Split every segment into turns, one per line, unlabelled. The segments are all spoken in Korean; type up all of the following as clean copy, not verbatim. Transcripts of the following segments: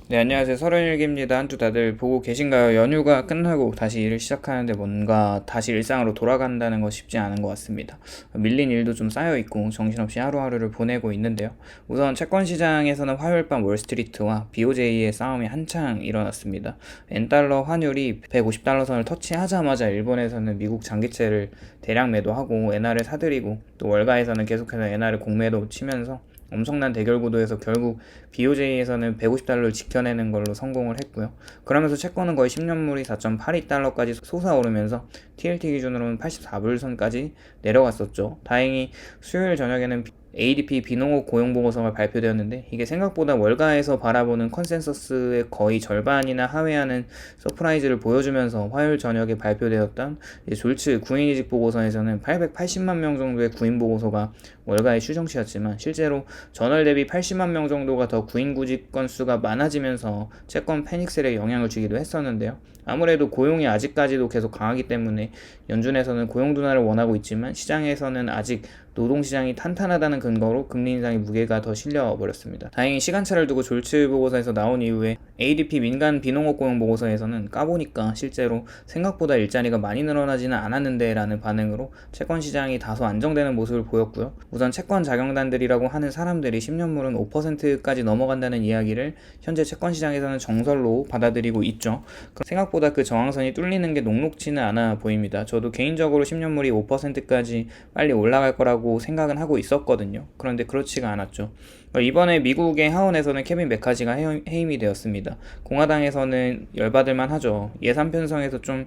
네, 안녕하세요. 31기입니다. 한 주 다들 보고 계신가요? 연휴가 끝나고 다시 일을 시작하는데 뭔가 다시 일상으로 돌아간다는 거 쉽지 않은 것 같습니다. 밀린 일도 좀 쌓여있고 정신없이 하루하루를 보내고 있는데요. 우선 채권 시장에서는 화요일 밤 월스트리트와 BOJ의 싸움이 한창 일어났습니다. 엔달러 환율이 150달러 선을 터치하자마자 일본에서는 미국 장기채를 대량 매도하고 엔화를 사들이고, 또 월가에서는 계속해서 엔화를 공매도 치면서 엄청난 대결 구도에서 결국 BOJ에서는 150달러를 지켜내는 걸로 성공을 했고요. 그러면서 채권은 거의 10년물이 4.82달러까지 솟아오르면서 TLT 기준으로는 84불선까지 내려갔었죠. 다행히 수요일 저녁에는 ADP 비농업 고용보고서가 발표되었는데, 이게 생각보다 월가에서 바라보는 컨센서스의 거의 절반이나 하회하는 서프라이즈를 보여주면서 화요일 저녁에 발표되었던 졸츠 구인이직 보고서에서는 880만 명 정도의 구인 보고서가 월가의 추정치였지만, 실제로 전월 대비 80만 명 정도가 더 구인 구직 건수가 많아지면서 채권 패닉셀에 영향을 주기도 했었는데요. 아무래도 고용이 아직까지도 계속 강하기 때문에 연준에서는 고용 둔화를 원하고 있지만, 시장에서는 아직 노동시장이 탄탄하다는 근거로 금리 인상의 무게가 더 실려버렸습니다. 다행히 시간차를 두고 졸츠 보고서에서 나온 이후에 ADP 민간 비농업 고용 보고서에서는 까보니까 실제로 생각보다 일자리가 많이 늘어나지는 않았는데 라는 반응으로 채권 시장이 다소 안정되는 모습을 보였고요. 우선 채권 자경단들이라고 하는 사람들이 10년물은 5%까지 넘어간다는 이야기를 현재 채권 시장에서는 정설로 받아들이고 있죠. 생각보다 그 저항선이 뚫리는 게 녹록지는 않아 보입니다. 저도 개인적으로 10년물이 5%까지 빨리 올라갈 거라고 생각은 하고 있었거든요. 그런데 그렇지가 않았죠. 이번에 미국의 하원에서는 케빈 메카지가 해임이 되었습니다. 공화당에서는 열받을만 하죠. 예산 편성에서 좀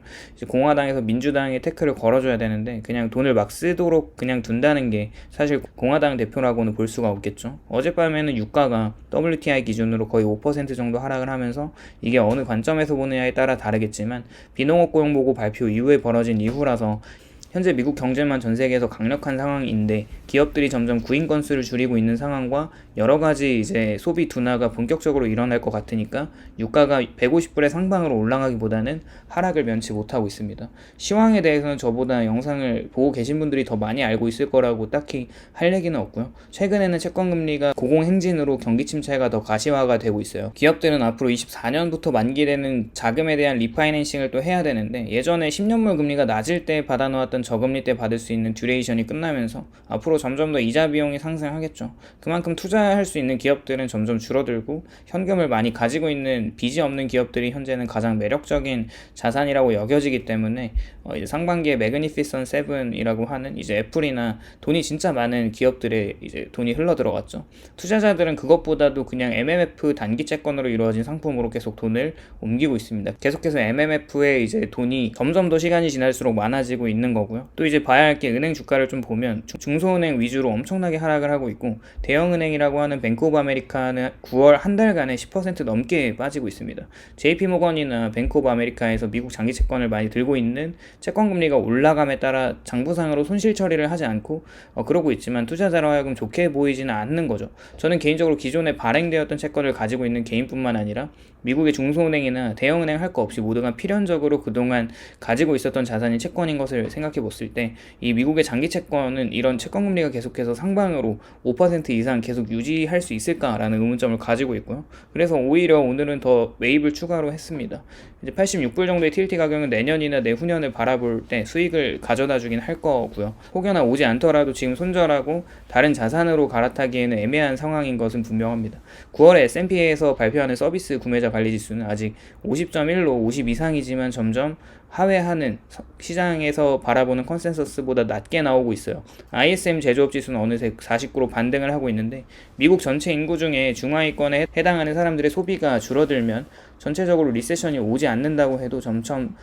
공화당에서 민주당의 태클을 걸어줘야 되는데 그냥 돈을 막 쓰도록 그냥 둔다는 게 사실 공화당 대표라고는 볼 수가 없겠죠. 어젯밤에는 유가가 WTI 기준으로 거의 5% 정도 하락을 하면서, 이게 어느 관점에서 보느냐에 따라 다르겠지만 비농업 고용 보고 발표 이후에 벌어진 이후라서 현재 미국 경제만 전 세계에서 강력한 상황인데, 기업들이 점점 구인 건수를 줄이고 있는 상황과 여러 가지 이제 소비 둔화가 본격적으로 일어날 것 같으니까 유가가 150불의 상방으로 올라가기보다는 하락을 면치 못하고 있습니다. 시황에 대해서는 저보다 영상을 보고 계신 분들이 더 많이 알고 있을 거라고 딱히 할 얘기는 없고요. 최근에는 채권금리가 고공행진으로 경기 침체가 더 가시화가 되고 있어요. 기업들은 앞으로 24년부터 만기되는 자금에 대한 리파이낸싱을 또 해야 되는데, 예전에 10년물 금리가 낮을 때 받아놓았던 저금리 때 받을 수 있는 듀레이션이 끝나면서 앞으로 점점 더 이자 비용이 상승하겠죠. 그만큼 투자할 수 있는 기업들은 점점 줄어들고, 현금을 많이 가지고 있는 빚이 없는 기업들이 현재는 가장 매력적인 자산이라고 여겨지기 때문에 이제 상반기에 매그니피선 세븐이라고 하는 이제 애플이나 돈이 진짜 많은 기업들의 이제 돈이 흘러 들어갔죠. 투자자들은 그것보다도 그냥 MMF 단기 채권으로 이루어진 상품으로 계속 돈을 옮기고 있습니다. 계속해서 MMF에 이제 돈이 점점 더 시간이 지날수록 많아지고 있는 거고, 또 이제 봐야 할 게 은행 주가를 좀 보면 중소은행 위주로 엄청나게 하락을 하고 있고, 대형은행이라고 하는 뱅크 오브 아메리카는 9월 한 달간에 10% 넘게 빠지고 있습니다. JP모건이나 뱅크 오브 아메리카에서 미국 장기 채권을 많이 들고 있는 채권금리가 올라감에 따라 장부상으로 손실 처리를 하지 않고 그러고 있지만, 투자자로 하여금 좋게 보이지는 않는 거죠. 저는 개인적으로 기존에 발행되었던 채권을 가지고 있는 개인뿐만 아니라 미국의 중소은행이나 대형은행 할 거 없이 모두가 필연적으로 그동안 가지고 있었던 자산이 채권인 것을 생각해 봤을 때, 이 미국의 장기 채권은 이런 채권 금리가 계속해서 상방으로 5% 이상 계속 유지할 수 있을까라는 의문점을 가지고 있고요. 그래서 오히려 오늘은 더 매입을 추가로 했습니다. 이제 86불 정도의 TLT 가격은 내년이나 내후년을 바라볼 때 수익을 가져다 주긴 할 거고요. 혹여나 오지 않더라도 지금 손절하고 다른 자산으로 갈아타기에는 애매한 상황인 것은 분명합니다. 9월에 S&P에서 발표하는 서비스 구매자 관리 지수는 아직 50.1로 50 이상이지만 점점 하회하는, 시장에서 바라보는 컨센서스보다 낮게 나오고 있어요. ISM 제조업 지수는 어느새 49로 반등을 하고 있는데, 미국 전체 인구 중에 중하위권에 해당하는 사람들의 소비가 줄어들면 전체적으로 리세션이 오지 않는다고 해도 점점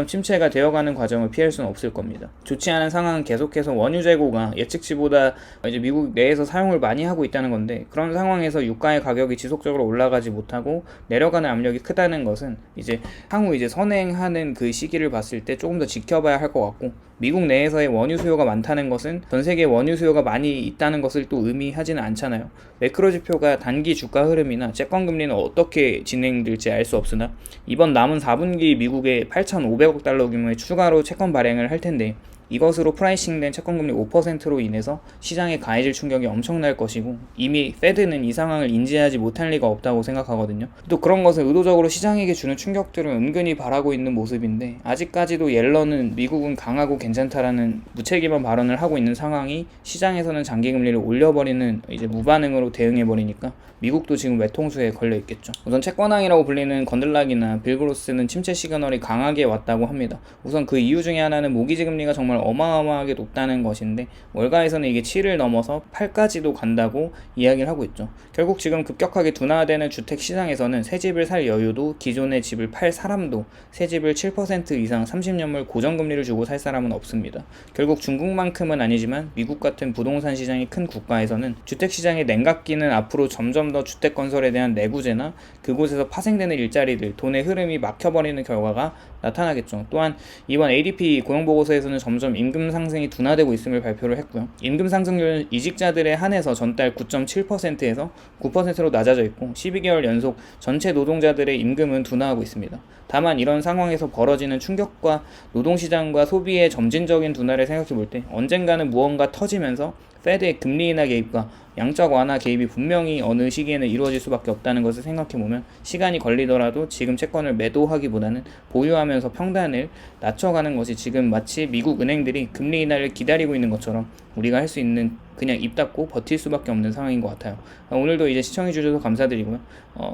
침체가 되어가는 과정을 피할 수는 없을 겁니다. 좋지 않은 상황은 계속해서 원유 재고가 예측치보다 이제 미국 내에서 사용을 많이 하고 있다는 건데, 그런 상황에서 유가의 가격이 지속적으로 올라가지 못하고 내려가는 압력이 크다는 것은 이제 향후 이제 선행하는 그 시기를 봤을 때 조금 더 지켜봐야 할 것 같고, 미국 내에서의 원유 수요가 많다는 것은 전 세계 원유 수요가 많이 있다는 것을 또 의미하지는 않잖아요. 매크로 지표가 단기 주가 흐름이나 채권 금리는 어떻게 진행될지 알 수 없으나, 이번 남은 4분기 미국에 8,500억 달러 규모의 추가로 채권 발행을 할 텐데, 이것으로 프라이싱된 채권금리 5%로 인해서 시장에 가해질 충격이 엄청날 것이고 이미 페드는 이 상황을 인지하지 못할 리가 없다고 생각하거든요. 또 그런 것을 의도적으로 시장에게 주는 충격들을 은근히 바라고 있는 모습인데 아직까지도 옐런은 미국은 강하고 괜찮다라는 무책임한 발언을 하고 있는 상황이 시장에서는 장기금리를 올려버리는 이제 무반응으로 대응해버리니까 미국도 지금 외통수에 걸려 있겠죠. 우선 채권왕이라고 불리는 건들락이나 빌그로스는 침체 시그널이 강하게 왔다고 합니다. 우선 그 이유 중에 하나는 모기지 금리가 정말 어마어마하게 높다는 것인데 월가에서는 이게 7을 넘어서 8까지도 간다고 이야기를 하고 있죠. 결국 지금 급격하게 둔화되는 주택 시장에서는 새 집을 살 여유도 기존의 집을 팔 사람도 새 집을 7% 이상 30년물 고정금리를 주고 살 사람은 없습니다. 결국 중국만큼은 아니지만 미국 같은 부동산 시장이 큰 국가에서는 주택 시장의 냉각기는 앞으로 점점 더 주택 건설에 대한 내구재나 그곳에서 파생되는 일자리들, 돈의 흐름이 막혀버리는 결과가 나타나겠죠. 또한 이번 ADP 고용보고서에서는 점점 임금 상승이 둔화되고 있음을 발표를 했고요. 임금 상승률은 이직자들에 한해서 전달 9.7%에서 9%로 낮아져 있고 12개월 연속 전체 노동자들의 임금은 둔화하고 있습니다. 다만 이런 상황에서 벌어지는 충격과 노동시장과 소비의 점진적인 둔화를 생각해 볼 때 언젠가는 무언가 터지면서 페드의 금리 인하 개입과 양적 완화 개입이 분명히 어느 시기에는 이루어질 수밖에 없다는 것을 생각해보면 시간이 걸리더라도 지금 채권을 매도하기보다는 보유하면서 평단을 낮춰가는 것이 지금 마치 미국 은행들이 금리 인하를 기다리고 있는 것처럼 우리가 할 수 있는 그냥 입 닫고 버틸 수밖에 없는 상황인 것 같아요. 오늘도 이제 시청해주셔서 감사드리고요.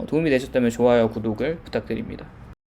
도움이 되셨다면 좋아요, 구독을 부탁드립니다.